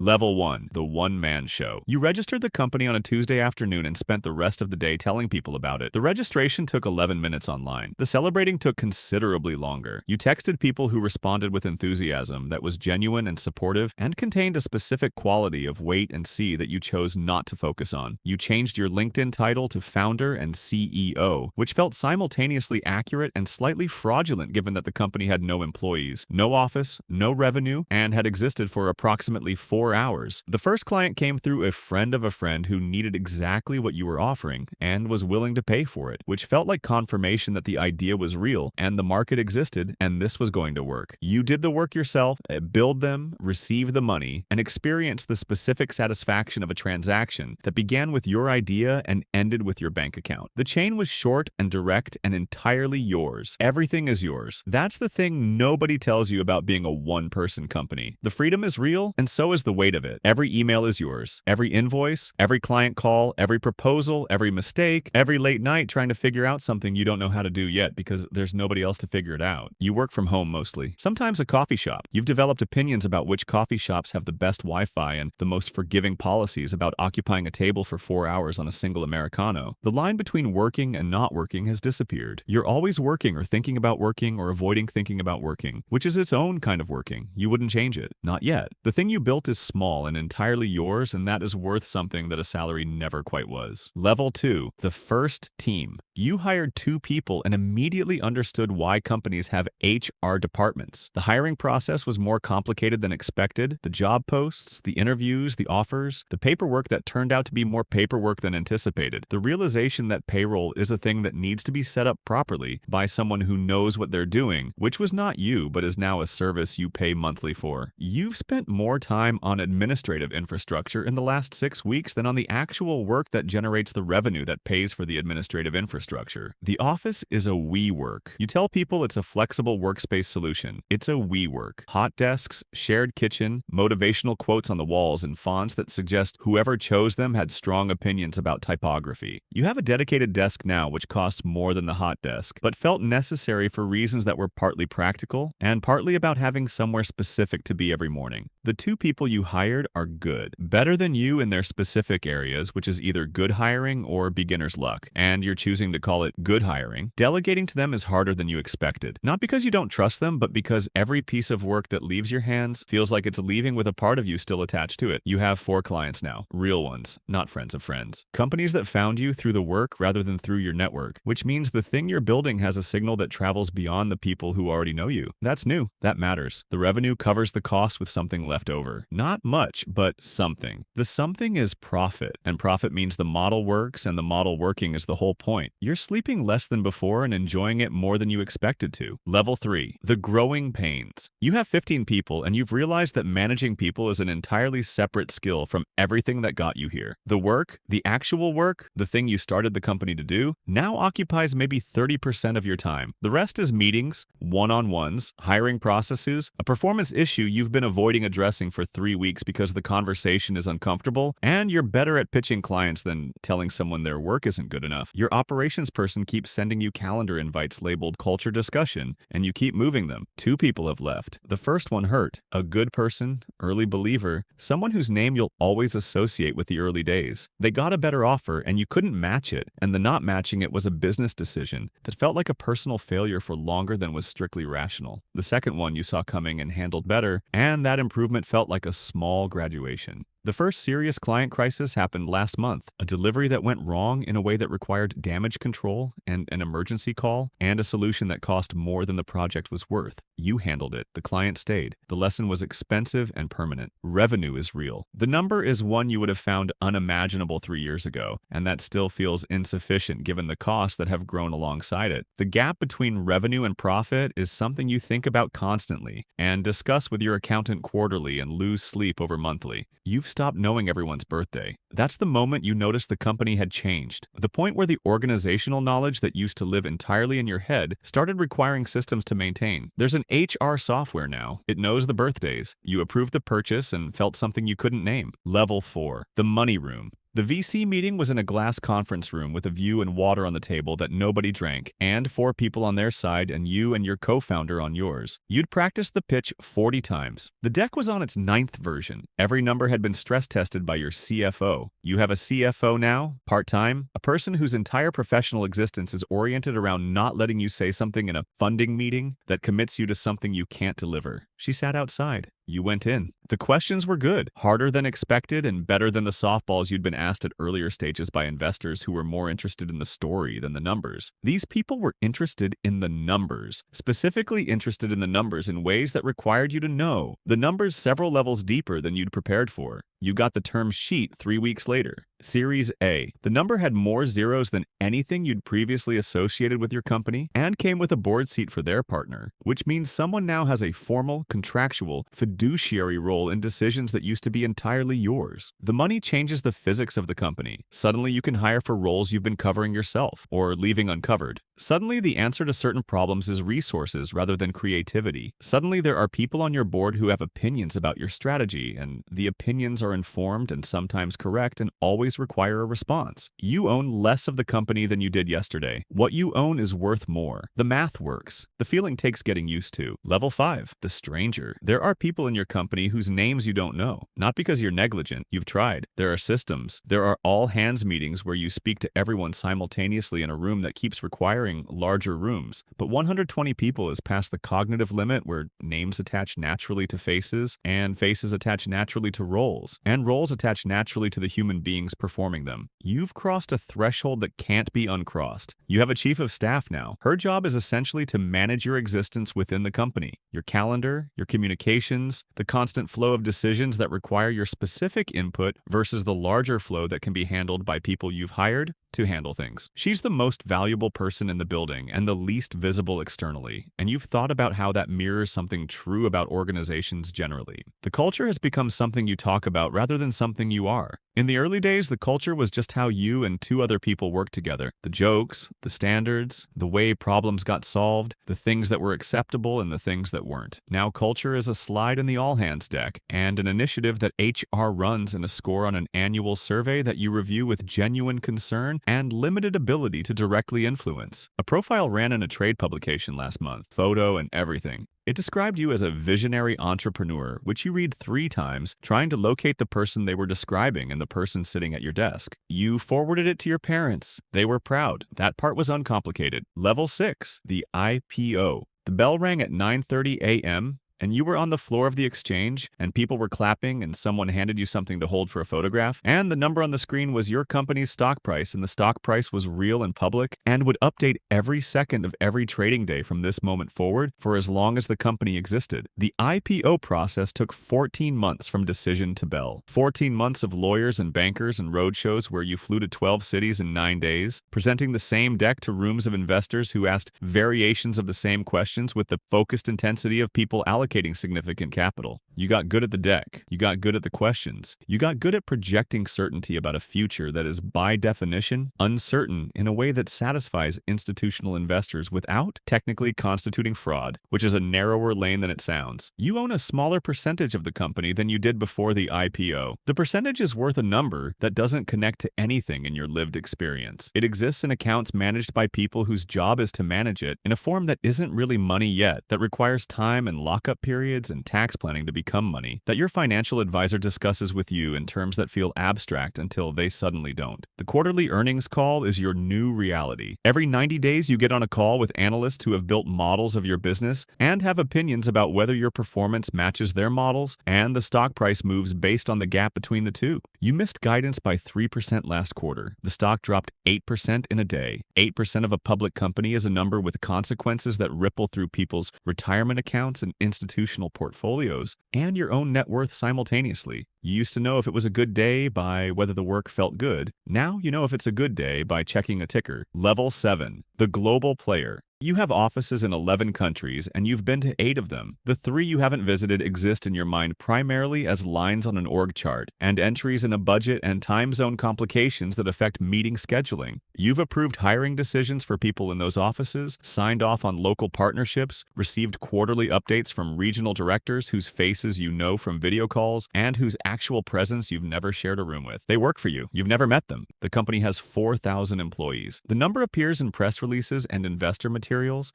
Level 1, the one-man show. You registered the company on a Tuesday afternoon and spent the rest of the day telling people about it. The registration took 11 minutes online. The celebrating took considerably longer. You texted people who responded with enthusiasm that was genuine and supportive and contained a specific quality of wait and see that you chose not to focus on. You changed your LinkedIn title to founder and CEO, which felt simultaneously accurate and slightly fraudulent given that the company had no employees, no office, no revenue, and had existed for approximately 4 hours. The first client came through a friend of a friend who needed exactly what you were offering and was willing to pay for it, which felt like confirmation that the idea was real and the market existed and this was going to work. You did the work yourself, billed them, received the money, and experienced the specific satisfaction of a transaction that began with your idea and ended with your bank account. The chain was short and direct and entirely yours. Everything is yours. That's the thing nobody tells you about being a one-person company. The freedom is real, and so is the weight of it. Every email is yours. Every invoice, every client call, every proposal, every mistake, every late night trying to figure out something you don't know how to do yet because there's nobody else to figure it out. You work from home mostly. Sometimes a coffee shop. You've developed opinions about which coffee shops have the best Wi-Fi and the most forgiving policies about occupying a table for 4 hours on a single Americano. The line between working and not working has disappeared. You're always working or thinking about working or avoiding thinking about working, which is its own kind of working. You wouldn't change it. Not yet. The thing you built is small and entirely yours, and that is worth something that a salary never quite was. Level 2, the first team. You hired 2 people and immediately understood why companies have HR departments. The hiring process was more complicated than expected. The job posts, the interviews, the offers, the paperwork that turned out to be more paperwork than anticipated. The realization that payroll is a thing that needs to be set up properly by someone who knows what they're doing, which was not you, but is now a service you pay monthly for. You've spent more time on administrative infrastructure in the last 6 weeks than on the actual work that generates the revenue that pays for the administrative infrastructure. The office is a WeWork. You tell people it's a flexible workspace solution. It's a WeWork. Hot desks, shared kitchen, motivational quotes on the walls in fonts that suggest whoever chose them had strong opinions about typography. You have a dedicated desk now which costs more than the hot desk, but felt necessary for reasons that were partly practical and partly about having somewhere specific to be every morning. The 2 people you hired are good, better than you in their specific areas, which is either good hiring or beginner's luck, and you're choosing to call it good hiring. Delegating to them is harder than you expected. Not because you don't trust them, but because every piece of work that leaves your hands feels like it's leaving with a part of you still attached to it. You have 4 clients now, real ones, not friends of friends. Companies that found you through the work rather than through your network, which means the thing you're building has a signal that travels beyond the people who already know you. That's new. That matters. The revenue covers the cost with something left over. Not much, but something. The something is profit, and profit means the model works, and the model working is the whole point. You're sleeping less than before and enjoying it more than you expected to. Level 3, the growing pains. You have 15 people, and you've realized that managing people is an entirely separate skill from everything that got you here. The work, the actual work, the thing you started the company to do, now occupies maybe 30% of your time. The rest is meetings, one-on-ones, hiring processes, a performance issue you've been avoiding addressing for 3 weeks because the conversation is uncomfortable, and you're better at pitching clients than telling someone their work isn't good enough. Your operations person keeps sending you calendar invites labeled culture discussion, and you keep moving them. 2 people have left. The first one hurt. A good person, early believer, someone whose name you'll always associate with the early days. They got a better offer, and you couldn't match it, and the not matching it was a business decision that felt like a personal failure for longer than was strictly rational. The second one you saw coming and handled better, and that improvement felt like a small graduation. The first serious client crisis happened last month, a delivery that went wrong in a way that required damage control and an emergency call and a solution that cost more than the project was worth. You handled it. The client stayed. The lesson was expensive and permanent. Revenue is real. The number is one you would have found unimaginable 3 years ago, and that still feels insufficient given the costs that have grown alongside it. The gap between revenue and profit is something you think about constantly and discuss with your accountant quarterly and lose sleep over monthly. You've stopped knowing everyone's birthday. That's the moment you noticed the company had changed. The point where the organizational knowledge that used to live entirely in your head started requiring systems to maintain. There's an HR software now. It knows the birthdays. You approved the purchase and felt something you couldn't name. Level 4. The money room. The VC meeting was in a glass conference room with a view and water on the table that nobody drank, and 4 people on their side and you and your co-founder on yours. You'd practiced the pitch 40 times. The deck was on its 9th version. Every number had been stress tested by your CFO. You have a CFO now, part-time, a person whose entire professional existence is oriented around not letting you say something in a funding meeting that commits you to something you can't deliver. She sat outside. You went in. The questions were good, harder than expected, and better than the softballs you'd been asked at earlier stages by investors who were more interested in the story than the numbers. These people were interested in the numbers, specifically interested in the numbers in ways that required you to know the numbers several levels deeper than you'd prepared for. You got the term sheet 3 weeks later. Series A. The number had more zeros than anything you'd previously associated with your company and came with a board seat for their partner, which means someone now has a formal, contractual, fiduciary role in decisions that used to be entirely yours. The money changes the physics of the company. Suddenly you can hire for roles you've been covering yourself or leaving uncovered. Suddenly the answer to certain problems is resources rather than creativity. Suddenly there are people on your board who have opinions about your strategy, and the opinions are informed and sometimes correct and always require a response. You own less of the company than you did yesterday. What you own is worth more. The math works. The feeling takes getting used to. Level 5. The stranger. There are people in your company whose names you don't know. Not because you're negligent. You've tried. There are systems. There are all-hands meetings where you speak to everyone simultaneously in a room that keeps requiring larger rooms. But 120 people is past the cognitive limit where names attach naturally to faces and faces attach naturally to roles, and roles attach naturally to the human beings performing them. You've crossed a threshold that can't be uncrossed. You have a chief of staff now. Her job is essentially to manage your existence within the company, your calendar, your communications, the constant flow of decisions that require your specific input versus the larger flow that can be handled by people you've hired to handle things. She's the most valuable person in the building and the least visible externally, and you've thought about how that mirrors something true about organizations generally. The culture has become something you talk about rather than something you are. In the early days, the culture was just how you and 2 other people worked together. The jokes, the standards, the way problems got solved, the things that were acceptable and the things that weren't. Now culture is a slide in the all-hands deck and an initiative that HR runs and a score on an annual survey that you review with genuine concern and limited ability to directly influence. A profile ran in a trade publication last month, photo and everything. It described you as a visionary entrepreneur, which you read 3 times, trying to locate the person they were describing and the person sitting at your desk. You forwarded it to your parents. They were proud. That part was uncomplicated. Level 6, the IPO. The bell rang at 9:30 a.m., and you were on the floor of the exchange, and people were clapping, and someone handed you something to hold for a photograph, and the number on the screen was your company's stock price, and the stock price was real and public, and would update every second of every trading day from this moment forward for as long as the company existed. The IPO process took 14 months from decision to bell. 14 months of lawyers and bankers and roadshows where you flew to 12 cities in 9 days, presenting the same deck to rooms of investors who asked variations of the same questions with the focused intensity of people allocating significant capital. You got good at the deck. You got good at the questions. You got good at projecting certainty about a future that is, by definition, uncertain in a way that satisfies institutional investors without technically constituting fraud, which is a narrower lane than it sounds. You own a smaller percentage of the company than you did before the IPO. The percentage is worth a number that doesn't connect to anything in your lived experience. It exists in accounts managed by people whose job is to manage it in a form that isn't really money yet, that requires time and lockup periods and tax planning to become money, that your financial advisor discusses with you in terms that feel abstract until they suddenly don't. The quarterly earnings call is your new reality. Every 90 days you get on a call with analysts who have built models of your business and have opinions about whether your performance matches their models, and the stock price moves based on the gap between the two. You missed guidance by 3% last quarter. The stock dropped 8% in a day. 8% of a public company is a number with consequences that ripple through people's retirement accounts and institutional portfolios and your own net worth simultaneously. You used to know if it was a good day by whether the work felt good. Now you know if it's a good day by checking a ticker. Level 7, the global player. You have offices in 11 countries, and you've been to 8 of them. The 3 you haven't visited exist in your mind primarily as lines on an org chart and entries in a budget and time zone complications that affect meeting scheduling. You've approved hiring decisions for people in those offices, signed off on local partnerships, received quarterly updates from regional directors whose faces you know from video calls and whose actual presence you've never shared a room with. They work for you. You've never met them. The company has 4,000 employees. The number appears in press releases and investor materials,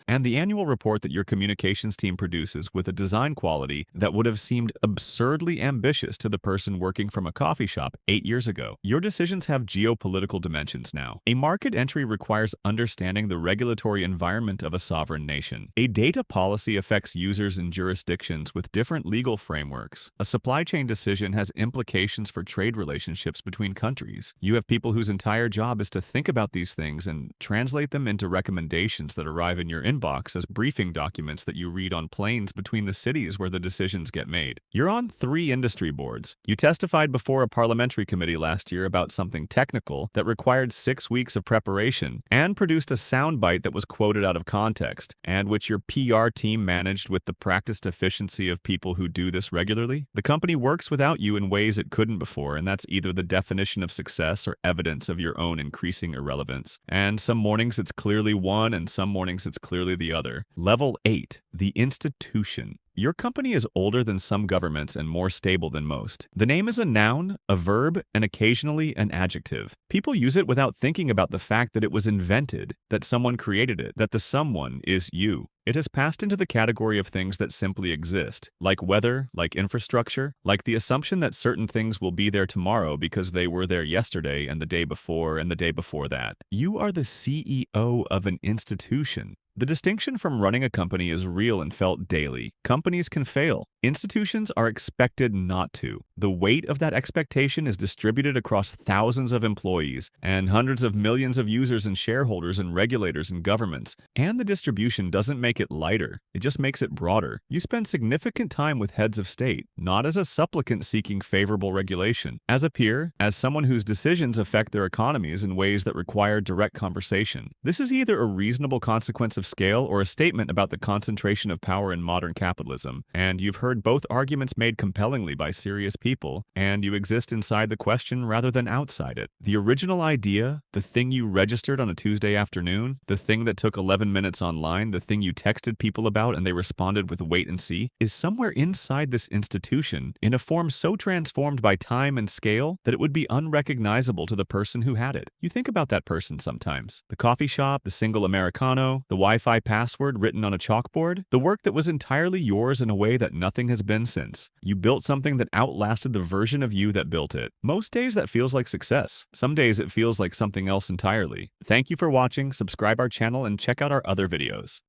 and the annual report that your communications team produces with a design quality that would have seemed absurdly ambitious to the person working from a coffee shop 8 years ago. Your decisions have geopolitical dimensions now. A market entry requires understanding the regulatory environment of a sovereign nation. A data policy affects users in jurisdictions with different legal frameworks. A supply chain decision has implications for trade relationships between countries. You have people whose entire job is to think about these things and translate them into recommendations that arrive in your inbox as briefing documents that you read on planes between the cities where the decisions get made. You're on 3 industry boards. You testified before a parliamentary committee last year about something technical that required 6 weeks of preparation and produced a soundbite that was quoted out of context, and which your PR team managed with the practiced efficiency of people who do this regularly. The company works without you in ways it couldn't before, and that's either the definition of success or evidence of your own increasing irrelevance. And some mornings it's clearly one, and some mornings it's clearly the other. Level 8, the institution. Your company is older than some governments and more stable than most. The name is a noun, a verb, and occasionally an adjective. People use it without thinking about the fact that it was invented, that someone created it, that the someone is you. It has passed into the category of things that simply exist, like weather, like infrastructure, like the assumption that certain things will be there tomorrow because they were there yesterday and the day before and the day before that. You are the CEO of an institution. The distinction from running a company is real and felt daily. Companies can fail. Institutions are expected not to. The weight of that expectation is distributed across thousands of employees and hundreds of millions of users and shareholders and regulators and governments. And the distribution doesn't make it lighter. It just makes it broader. You spend significant time with heads of state, not as a supplicant seeking favorable regulation, as a peer, as someone whose decisions affect their economies in ways that require direct conversation. This is either a reasonable consequence of scale or a statement about the concentration of power in modern capitalism, and you've heard both arguments made compellingly by serious people, and you exist inside the question rather than outside it. The original idea, the thing you registered on a Tuesday afternoon, the thing that took 11 minutes online, the thing you texted people about and they responded with wait and see, is somewhere inside this institution in a form so transformed by time and scale that it would be unrecognizable to the person who had it. You think about that person sometimes. The coffee shop, the single Americano, the Wi-Fi password written on a chalkboard, the work that was entirely yours in a way that nothing has been since. You built something that outlasted the version of you that built it. Most days that feels like success. Some days it feels like something else entirely. Thank you for watching, subscribe our channel, and check out our other videos.